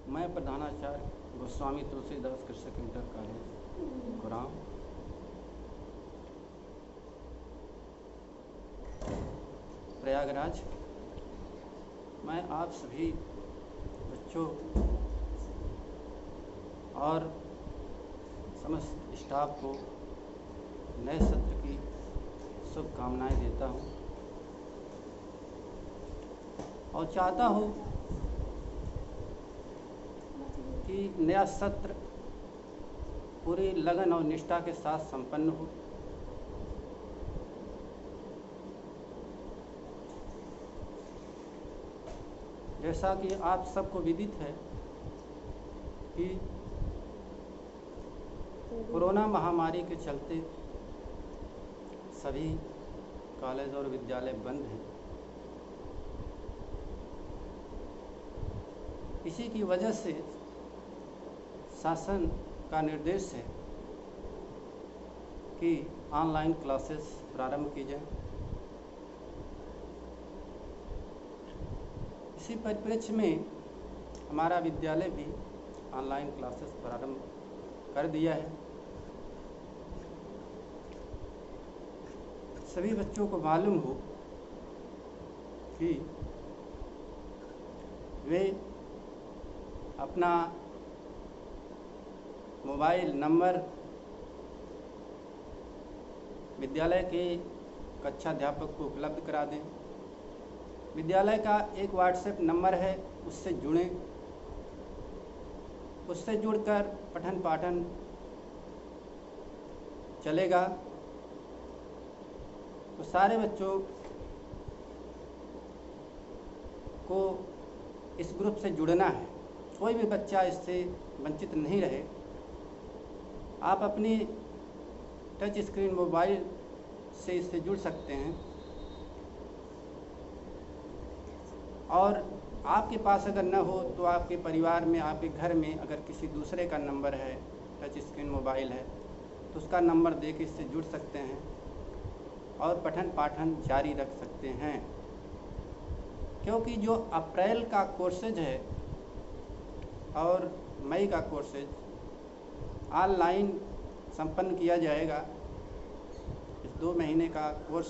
मैं प्रधानाचार्य गोस्वामी तुलसीदास कृषक इंटर कॉलेज गुराम प्रयागराज। मैं आप सभी बच्चों और समस्त स्टाफ को नए सत्र की शुभकामनाएं देता हूं और चाहता हूं कि नया सत्र पूरी लगन और निष्ठा के साथ संपन्न हो। जैसा कि आप सबको विदित है कि कोरोना महामारी के चलते सभी कॉलेज और विद्यालय बंद हैं। इसी की वजह से शासन का निर्देश है कि ऑनलाइन क्लासेस प्रारंभ की जाए। इसी परिप्रेक्ष्य में हमारा विद्यालय भी ऑनलाइन क्लासेस प्रारंभ कर दिया है। सभी बच्चों को मालूम हो कि वे अपना मोबाइल नंबर विद्यालय के कक्षाध्यापक को उपलब्ध करा दें। विद्यालय का एक व्हाट्सएप नंबर है, उससे जुड़ें। उससे जुड़कर पठन पाठन चलेगा। तो सारे बच्चों को इस ग्रुप से जुड़ना है। कोई भी बच्चा इससे वंचित नहीं रहे। आप अपनी टच स्क्रीन मोबाइल से इससे जुड़ सकते हैं और आपके पास अगर न हो तो आपके परिवार में, आपके घर में अगर किसी दूसरे का नंबर है, टच स्क्रीन मोबाइल है, तो उसका नंबर दे के इससे जुड़ सकते हैं और पठन पाठन जारी रख सकते हैं। क्योंकि जो अप्रैल का कोर्सेज है और मई का कोर्सेज ऑनलाइन संपन्न किया जाएगा। इस 2 महीने का कोर्स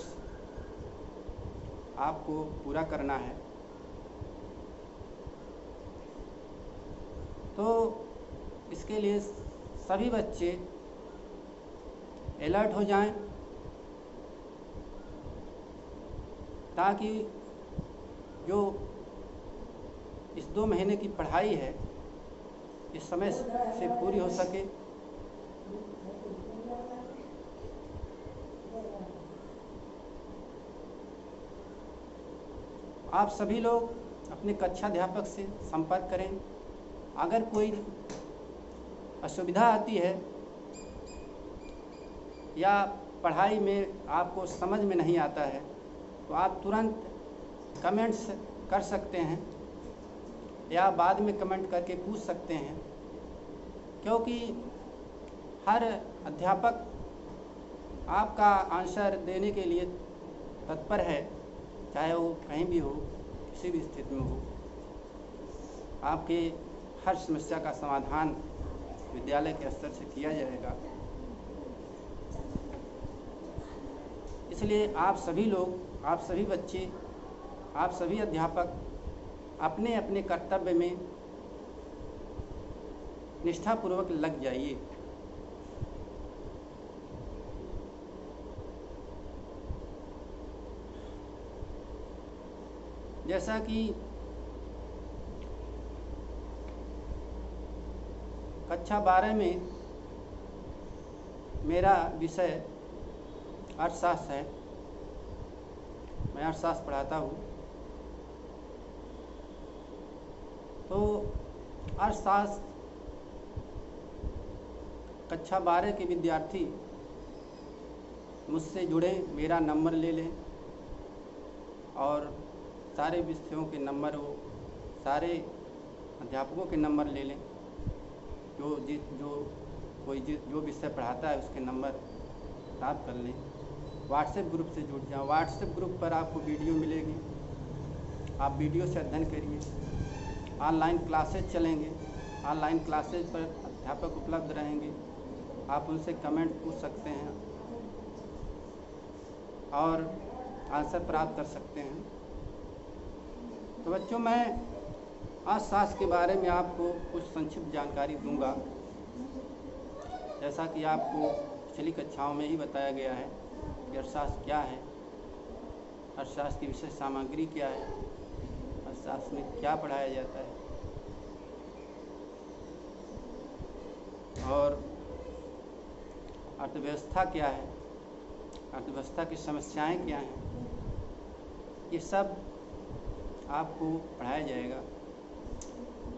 आपको पूरा करना है। तो इसके लिए सभी बच्चे अलर्ट हो जाएं ताकि जो इस 2 महीने की पढ़ाई है इस समय से पूरी हो सके। आप सभी लोग अपने कक्षाध्यापक से संपर्क करें। अगर कोई असुविधा आती है या पढ़ाई में आपको समझ में नहीं आता है तो आप तुरंत कमेंट्स कर सकते हैं या बाद में कमेंट करके पूछ सकते हैं। क्योंकि हर अध्यापक आपका आंसर देने के लिए तत्पर है, चाहे वो कहीं भी हो, किसी भी स्थिति में हो। आपके हर समस्या का समाधान विद्यालय के स्तर से किया जाएगा। इसलिए आप सभी लोग, आप सभी बच्चे, आप सभी अध्यापक अपने अपने कर्तव्य में निष्ठापूर्वक लग जाइए। जैसा कि कक्षा 12 में मेरा विषय अर्थशास्त्र है। मैं अर्थशास्त्र पढ़ाता हूँ। तो अर्थशास्त्र कक्षा 12 के विद्यार्थी मुझसे जुड़े, मेरा नंबर ले लें और सारे विषयों के नंबर, वो सारे अध्यापकों के नंबर ले लें। जो विषय पढ़ाता है उसके नंबर प्राप्त कर लें। व्हाट्सएप ग्रुप से जुड़ जाओ। व्हाट्सएप ग्रुप पर आपको वीडियो मिलेगी, आप वीडियो से अध्ययन करिए। ऑनलाइन क्लासेस चलेंगे। ऑनलाइन क्लासेज पर अध्यापक उपलब्ध रहेंगे, आप उनसे कमेंट पूछ सकते हैं और आंसर प्राप्त कर सकते हैं। तो बच्चों, मैं अर्थशास्त्र के बारे में आपको कुछ संक्षिप्त जानकारी दूंगा। जैसा कि आपको पिछली कक्षाओं में ही बताया गया है कि अर्थशास्त्र क्या है, अर्थशास्त्र की विशेष सामग्री क्या है, अर्थशास्त्र में क्या पढ़ाया जाता है और अर्थव्यवस्था क्या है, अर्थव्यवस्था की समस्याएं क्या हैं, ये सब आपको पढ़ाया जाएगा।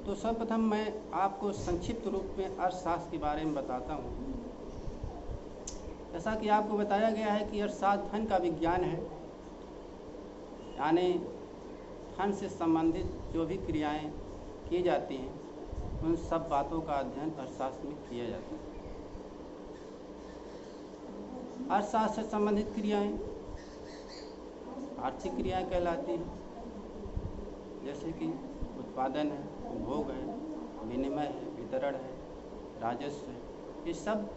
तो सर्वप्रथम मैं आपको संक्षिप्त रूप में अर्थशास्त्र के बारे में बताता हूँ। जैसा कि आपको बताया गया है कि अर्थशास्त्र धन का विज्ञान है, यानी धन से संबंधित जो भी क्रियाएं की जाती हैं उन सब बातों का अध्ययन अर्थशास्त्र में किया जाता है। अर्थशास्त्र से संबंधित क्रियाएं आर्थिक क्रियाएं कहलाती हैं, जैसे कि उत्पादन है, उपभोग है, विनिमय है, वितरण है, राजस्व है, ये सब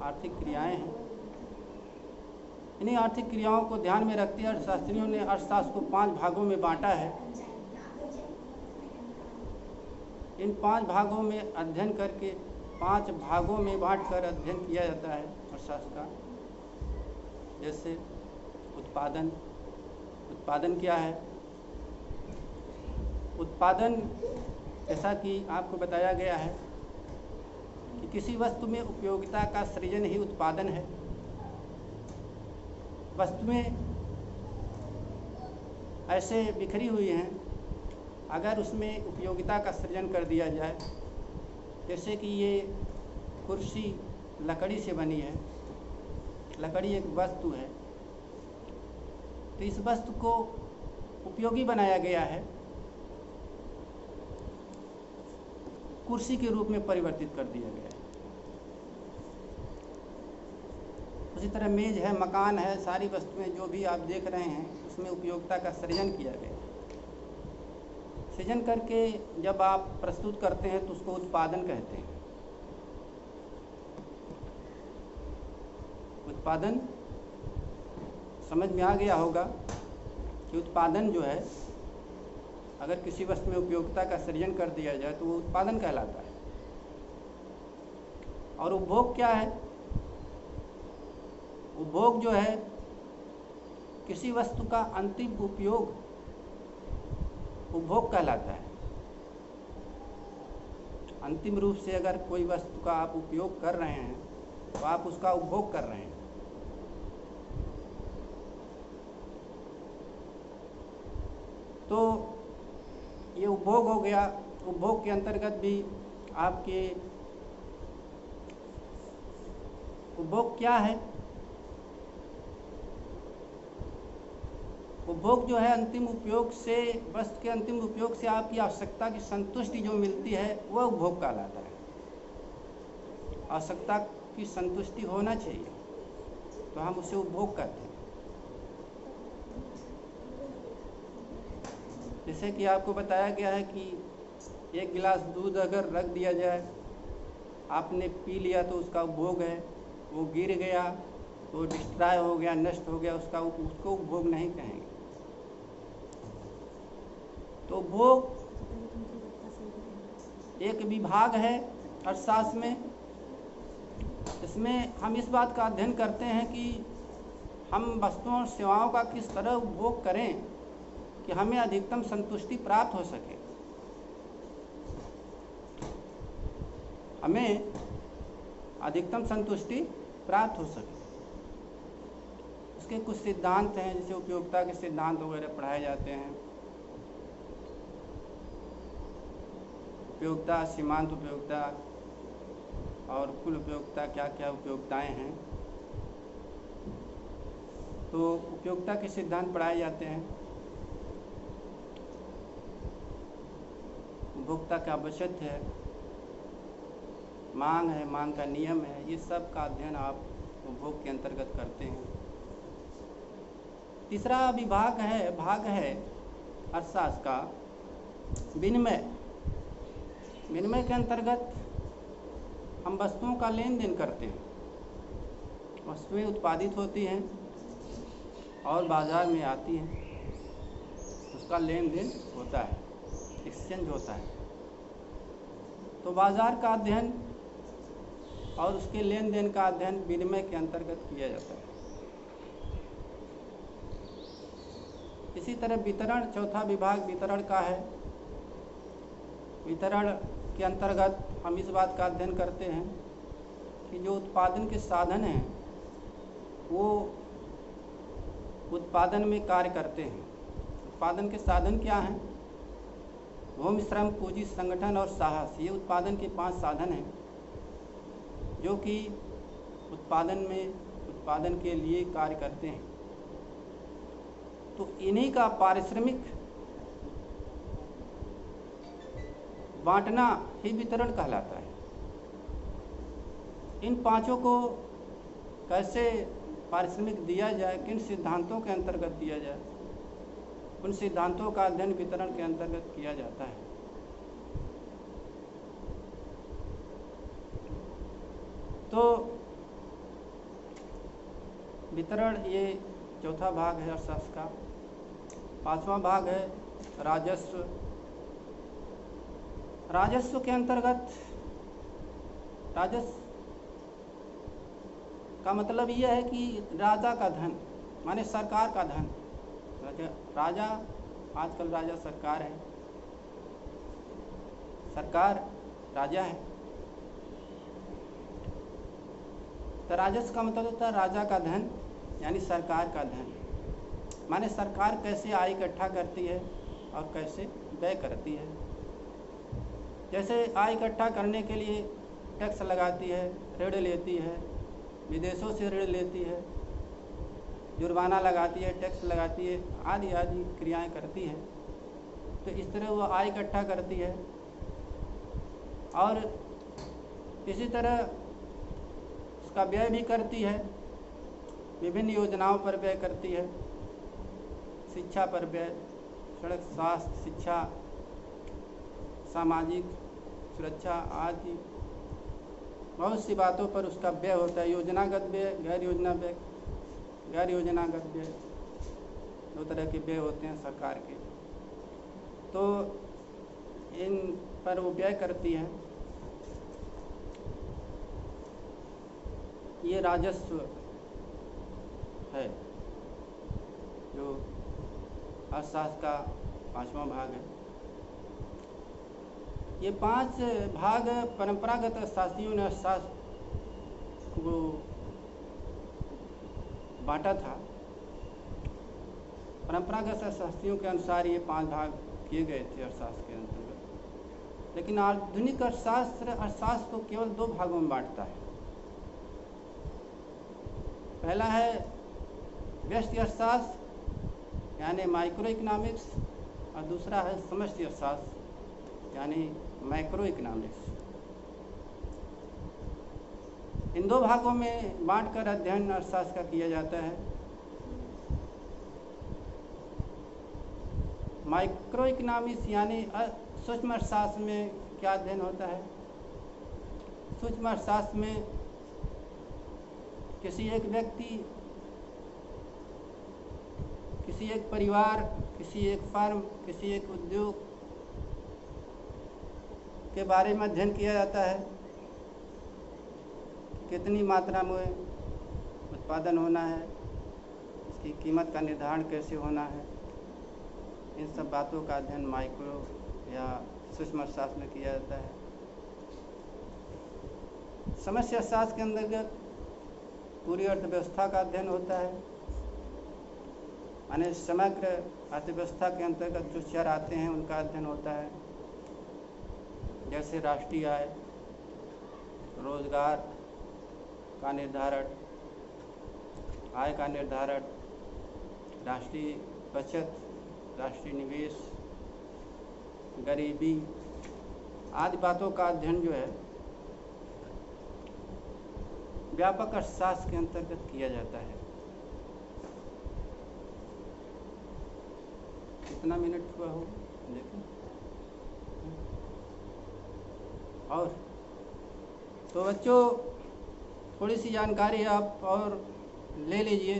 आर्थिक क्रियाएं हैं। इन्हीं आर्थिक क्रियाओं को ध्यान में रखते अर्थशास्त्रियों ने अर्थशास्त्र को 5 भागों में बांटा है। इन 5 भागों में अध्ययन करके 5 भागों में बांटकर अध्ययन किया जाता है अर्थशास्त्र का। जैसे उत्पादन। उत्पादन क्या है? उत्पादन, जैसा कि आपको बताया गया है कि किसी वस्तु में उपयोगिता का सृजन ही उत्पादन है। वस्तुएं ऐसे बिखरी हुई हैं, अगर उसमें उपयोगिता का सृजन कर दिया जाए, जैसे कि ये कुर्सी लकड़ी से बनी है, लकड़ी एक वस्तु है, तो इस वस्तु को उपयोगी बनाया गया है, कुर्सी के रूप में परिवर्तित कर दिया गया है। उसी तरह मेज है, मकान है, सारी वस्तुएं जो भी आप देख रहे हैं उसमें उपयोगिता का सृजन किया गया है। सृजन करके जब आप प्रस्तुत करते हैं तो उसको उत्पादन कहते हैं। उत्पादन समझ में आ गया होगा कि उत्पादन जो है, अगर किसी वस्तु में उपयोगिता का सृजन कर दिया जाए तो वो उत्पादन कहलाता है। और उपभोग क्या है? उपभोग जो है किसी वस्तु का अंतिम उपयोग उपभोग कहलाता है। अंतिम रूप से अगर कोई वस्तु का आप उपयोग कर रहे हैं तो आप उसका उपभोग कर रहे हैं। तो ये उपभोग हो गया। उपभोग के अंतर्गत भी आपके उपभोग क्या है? उपभोग जो है अंतिम उपयोग से, वस्तु के अंतिम उपयोग से आपकी आवश्यकता की संतुष्टि जो मिलती है वह उपभोग कहलाता है। आवश्यकता की संतुष्टि होना चाहिए तो हम उसे उपभोग करते हैं। जैसे कि आपको बताया गया है कि 1 गिलास दूध अगर रख दिया जाए, आपने पी लिया तो उसका उपभोग है, वो गिर गया तो डिस्ट्रॉय हो गया, नष्ट हो गया, उसको उपभोग नहीं कहेंगे। तो उपभोग एक विभाग है अर्थशास्त्र में, इसमें हम इस बात का अध्ययन करते हैं कि हम वस्तुओं और सेवाओं का किस तरह उपभोग करें कि हमें अधिकतम संतुष्टि प्राप्त हो सके। हमें अधिकतम संतुष्टि प्राप्त हो सके। इसके कुछ सिद्धांत हैं, जैसे उपयोगिता के सिद्धांत वगैरह पढ़ाए जाते हैं। उपयोगिता, सीमांत उपयोगिता और कुल उपयोगिता, क्या क्या उपयोगिताएं हैं। तो उपयोगिता के सिद्धांत पढ़ाए जाते हैं। उपभोक्ता का आवश्यक है, मांग है, मांग का नियम है, ये सब का अध्ययन आप उपभोग के अंतर्गत करते हैं। तीसरा भाग है अर्थशास्त्र का विनिमय। विनिमय के अंतर्गत हम वस्तुओं का लेन देन करते हैं। वस्तुएं उत्पादित होती हैं और बाज़ार में आती हैं, उसका लेन देन होता है, एक्सचेंज होता है। तो बाज़ार का अध्ययन और उसके लेन देन का अध्ययन विनिमय के अंतर्गत किया जाता है। इसी तरह वितरण, चौथा विभाग वितरण का है। वितरण के अंतर्गत हम इस बात का अध्ययन करते हैं कि जो उत्पादन के साधन हैं वो उत्पादन में कार्य करते हैं। उत्पादन के साधन क्या हैं? भूमि, श्रम, पूंजी, संगठन और साहस, ये उत्पादन के 5 साधन हैं जो कि उत्पादन के लिए कार्य करते हैं। तो इन्हीं का पारिश्रमिक बांटना ही वितरण कहलाता है। इन 5 को कैसे पारिश्रमिक दिया जाए, किन सिद्धांतों के अंतर्गत दिया जाए, उन सिद्धांतों का अध्ययन वितरण के अंतर्गत किया जाता है। तो वितरण ये चौथा भाग है अर्थशास्त्र का। 5वां भाग है राजस्व। राजस्व के अंतर्गत, राजस्व का मतलब यह है कि राजा का धन, माने सरकार का धन। राजा, आजकल राजा सरकार है, सरकार राजा है। तो राजस्व का मतलब होता है राजा का धन, यानी सरकार का धन। माने सरकार कैसे आय इकट्ठा करती है और कैसे व्यय करती है। जैसे आय इकट्ठा करने के लिए टैक्स लगाती है, ऋण लेती है, विदेशों से ऋण लेती है, जुर्माना लगाती है, टैक्स लगाती है, आदि आदि क्रियाएं करती है। तो इस तरह वो आय इकट्ठा करती है। और इसी तरह उसका व्यय भी करती है, विभिन्न योजनाओं पर व्यय करती है, शिक्षा पर व्यय, सड़क, स्वास्थ्य, शिक्षा, सामाजिक सुरक्षा आदि बहुत सी बातों पर उसका व्यय होता है। योजनागत व्यय, गैर योजनागत व्यय, 2 तरह के व्यय होते हैं सरकार के। तो इन पर वो व्यय करती है। ये राजस्व है जो अर्थशास्त्र का 5वां भाग है। ये 5 भाग परंपरागत अर्थशास्त्रियों ने अर्थशास्त्र को बांटा था। परंपरागत अर्थशास्त्रियों के अनुसार ये 5 भाग किए गए थे अर्थशास्त्र के अंतर्गत। लेकिन आधुनिक अर्थशास्त्र को केवल 2 भागों में बांटता है। पहला है व्यष्टि अर्थशास्त्र यानी माइक्रो इकोनॉमिक्स, और दूसरा है समष्टि अर्थशास्त्र यानी मैक्रो इकोनॉमिक्स। इन 2 भागों में बांटकर अध्ययन अर्थशास्त्र का किया जाता है। माइक्रो इकोनॉमिक्स यानी सूक्ष्म अर्थशास्त्र में क्या अध्ययन होता है? सूक्ष्म अर्थशास्त्र में किसी एक व्यक्ति, किसी एक परिवार, किसी एक फर्म, किसी एक उद्योग के बारे में अध्ययन किया जाता है। कितनी मात्रा में उत्पादन होना है, इसकी कीमत का निर्धारण कैसे होना है, इन सब बातों का अध्ययन माइक्रो या सूक्ष्म अर्थशास्त्र में किया जाता है। समष्टि अर्थशास्त्र के अंतर्गत पूरी अर्थव्यवस्था का अध्ययन होता है। माने समग्र अर्थव्यवस्था के अंतर्गत जो चर आते हैं उनका अध्ययन होता है, जैसे राष्ट्रीय आय, रोजगार का निर्धारण, आय का निर्धारण, राष्ट्रीय बचत, राष्ट्रीय निवेश, गरीबी आदि बातों का अध्ययन जो है व्यापक अर्थशास्त्र के अंतर्गत किया जाता है। कितना मिनट हुआ हो देखें। और तो बच्चों थोड़ी सी जानकारी आप और ले लीजिए।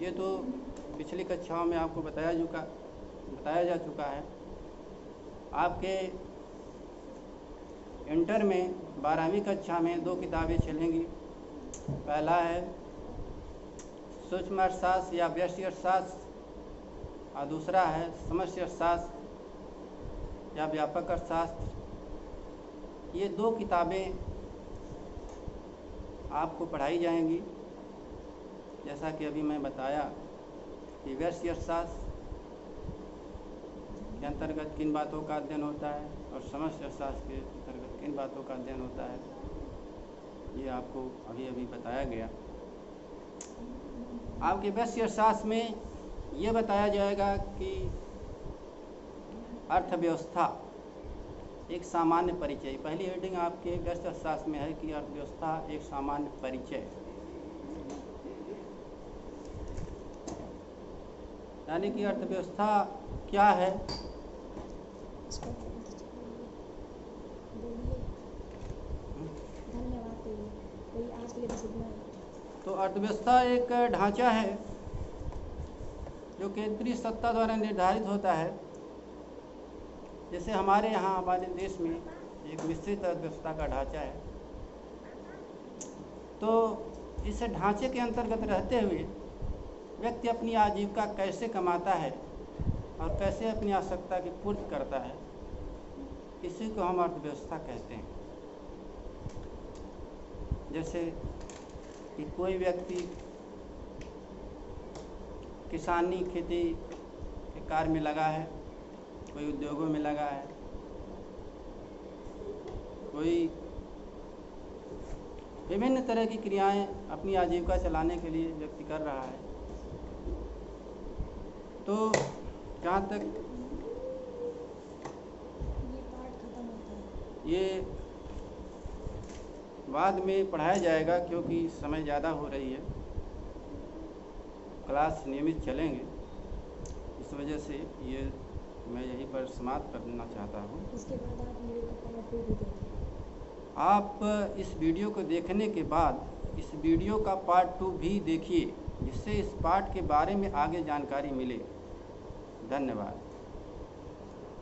ये तो पिछली कक्षाओं में आपको बताया जा चुका है। आपके इंटर में 12वीं कक्षा में 2 किताबें चलेंगी। पहला है सूक्ष्म अर्थशास्त्र या व्यष्टि अर्थशास्त्र और दूसरा है समष्टि अर्थशास्त्र या व्यापक अर्थशास्त्र। ये 2 किताबें आपको पढ़ाई जाएंगी। जैसा कि अभी मैं बताया कि व्यष्टि अर्थशास्त्र के अंतर्गत किन बातों का अध्ययन होता है और समष्टि अर्थशास्त्र के अंतर्गत किन बातों का अध्ययन होता है, ये आपको अभी बताया गया। आपके व्यष्टि अर्थशास्त्र में ये बताया जाएगा कि अर्थव्यवस्था एक सामान्य परिचय। पहली हेडिंग आपके व्यष्टि अर्थशास्त्र में है कि अर्थव्यवस्था एक सामान्य परिचय, यानी कि अर्थव्यवस्था क्या है। तो अर्थव्यवस्था एक ढांचा है जो केंद्रीय सत्ता द्वारा निर्धारित होता है। जैसे हमारे देश में एक विस्तृत अर्थव्यवस्था का ढांचा है। तो इस ढांचे के अंतर्गत रहते हुए व्यक्ति अपनी आजीविका कैसे कमाता है और कैसे अपनी आवश्यकता की पूर्ति करता है, इसी को हम अर्थव्यवस्था कहते हैं। जैसे कि कोई व्यक्ति किसानी खेती के कार्य में लगा है, कोई उद्योगों में लगा है, कोई विभिन्न तरह की क्रियाएं अपनी आजीविका चलाने के लिए व्यक्ति कर रहा है। तो जहाँ तक ये बाद में पढ़ाया जाएगा, क्योंकि समय ज़्यादा हो रही है, क्लास नियमित चलेंगे, इस वजह से ये मैं यहीं पर समाप्त करना चाहता हूँ। इसके बाद आप वीडियो का पार्ट 2 भी देखें। आप इस वीडियो को देखने के बाद इस वीडियो का पार्ट 2 भी देखिए, जिससे इस पाठ के बारे में आगे जानकारी मिले। धन्यवाद।